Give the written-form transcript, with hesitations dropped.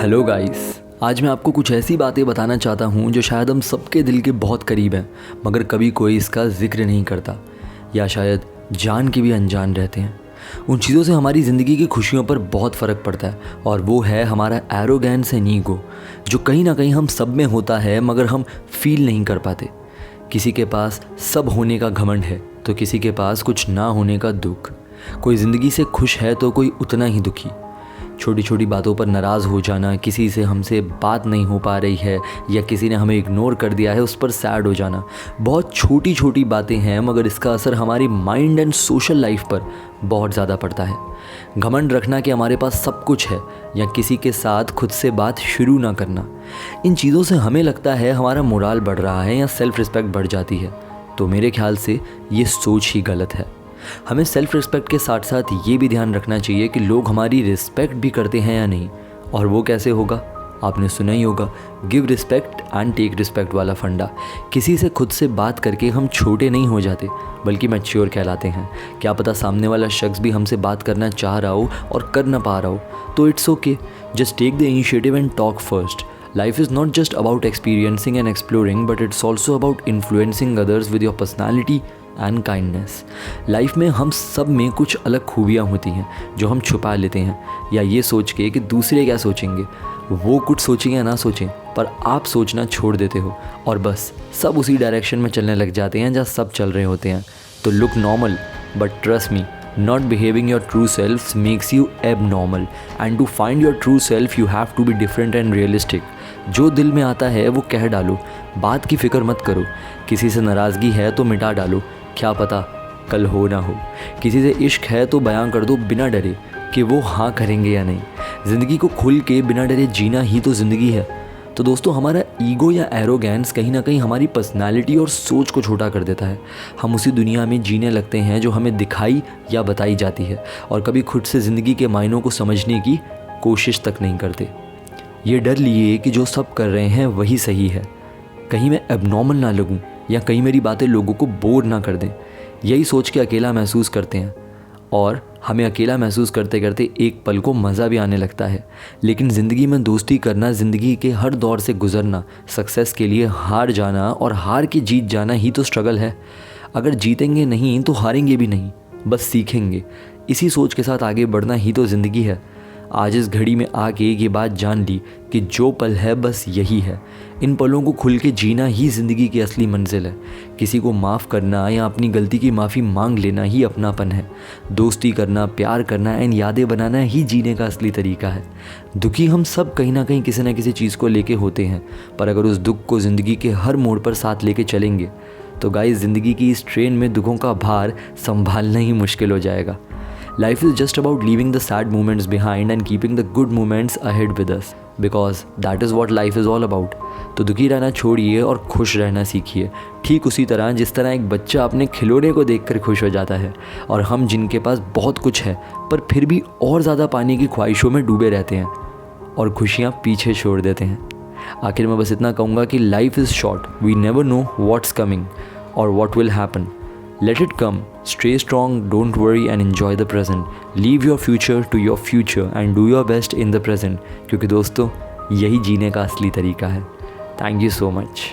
Hello guys, आज मैं आपको कुछ ऐसी बातें बताना चाहता हूँ जो शायद हम सबके दिल के बहुत करीब हैं, मगर कभी कोई इसका जिक्र नहीं करता या शायद जान के भी अनजान रहते हैं। उन चीज़ों से हमारी ज़िंदगी की खुशियों पर बहुत फ़र्क पड़ता है और वो है हमारा एरोगेंस एंड ईगो, जो कहीं ना कहीं हम सब में होता है मगर हम फील नहीं कर पाते। किसी के पास सब होने का घमंड है तो किसी के पास कुछ ना होने का दुख। कोई ज़िंदगी से खुश है तो कोई उतना ही दुखी। छोटी छोटी बातों पर नाराज़ हो जाना, किसी से हमसे बात नहीं हो पा रही है या किसी ने हमें इग्नोर कर दिया है उस पर सैड हो जाना, बहुत छोटी छोटी बातें हैं मगर इसका असर हमारी माइंड एंड सोशल लाइफ पर बहुत ज़्यादा पड़ता है। घमंड रखना कि हमारे पास सब कुछ है या किसी के साथ खुद से बात शुरू ना करना, इन चीज़ों से हमें लगता है हमारा मोराल बढ़ रहा है या सेल्फ़ रिस्पेक्ट बढ़ जाती है। तो मेरे ख्याल से ये सोच ही गलत है। हमें सेल्फ़ रिस्पेक्ट के साथ साथ ये भी ध्यान रखना चाहिए कि लोग हमारी रिस्पेक्ट भी करते हैं या नहीं। और वो कैसे होगा? आपने सुना ही होगा, give respect and take respect वाला फंडा। किसी से खुद से बात करके हम छोटे नहीं हो जाते बल्कि मैच्योर कहलाते हैं। क्या पता सामने वाला शख्स भी हमसे बात करना चाह रहा हो और कर ना पा रहा हो, तो it's okay, just take the initiative and talk first. Life is not just about experiencing and exploring, but it's also about influencing others with your personality and kindness. Life में हम सब में कुछ अलग खूबियाँ होती हैं जो हम छुपा लेते हैं, या ये सोच के कि दूसरे क्या सोचेंगे। वो कुछ सोचें या ना सोचें, पर आप सोचना छोड़ देते हो और बस सब उसी डायरेक्शन में चलने लग जाते हैं जहाँ सब चल रहे होते हैं। तो look normal, but trust me, not behaving your true self makes you abnormal, and to find your true self you have to be different and realistic. जो दिल में आता है वो कह डालो, बात की फ़िक्र मत करो। किसी से नाराज़गी है तो मिटा डालो, क्या पता कल हो ना हो। किसी से इश्क है तो बयां कर दो बिना डरे कि वो हाँ करेंगे या नहीं। ज़िंदगी को खुल के बिना डरे जीना ही तो ज़िंदगी है। तो दोस्तों, हमारा ईगो या एरोगेंस कहीं ना कहीं हमारी पर्सनालिटी और सोच को छोटा कर देता है। हम उसी दुनिया में जीने लगते हैं जो हमें दिखाई या बताई जाती है और कभी खुद से ज़िंदगी के मायनों को समझने की कोशिश तक नहीं करते। ये डर लिए कि जो सब कर रहे हैं वही सही है, कहीं मैं एबनॉर्मल ना लगूं या कहीं मेरी बातें लोगों को बोर ना कर दें। यही सोच के अकेला महसूस करते हैं और हमें अकेला महसूस करते करते एक पल को मज़ा भी आने लगता है। लेकिन ज़िंदगी में दोस्ती करना, ज़िंदगी के हर दौर से गुज़रना, सक्सेस के लिए हार जाना और हार के जीत जाना ही तो स्ट्रगल है। अगर जीतेंगे नहीं तो हारेंगे भी नहीं, बस सीखेंगे। इसी सोच के साथ आगे बढ़ना ही तो ज़िंदगी है। आज इस घड़ी में आके ये बात जान ली कि जो पल है बस यही है। इन पलों को खुल के जीना ही ज़िंदगी की असली मंजिल है। किसी को माफ़ करना या अपनी गलती की माफ़ी मांग लेना ही अपनापन है। दोस्ती करना, प्यार करना एंड यादें बनाना ही जीने का असली तरीका है। दुखी हम सब कहीं ना कहीं किसी न किसी चीज़ को लेके होते हैं, पर अगर उस दुख को ज़िंदगी के हर मोड़ पर साथ लेके चलेंगे तो गाइस, ज़िंदगी की इस ट्रेन में दुखों का भार संभालना ही मुश्किल हो जाएगा। Life is just about leaving the sad moments behind and keeping the good moments ahead with us, because that is what life is all about. तो दुखी रहना छोड़िए और खुश रहना सीखिए, ठीक उसी तरह जिस तरह एक बच्चा अपने खिलौने को देखकर खुश हो जाता है, और हम जिनके पास बहुत कुछ है पर फिर भी और ज़्यादा पाने की ख्वाहिशों में डूबे रहते हैं और खुशियाँ पीछे छोड़ देते हैं। आखिर मैं बस इतना कहूँगा कि life is short, we never know what's coming और what will happen. Let it come, stay strong, don't worry and enjoy the present. Leave your future to your future and do your best in the present, क्योंकि दोस्तों यही जीने का असली तरीका है। Thank you so much.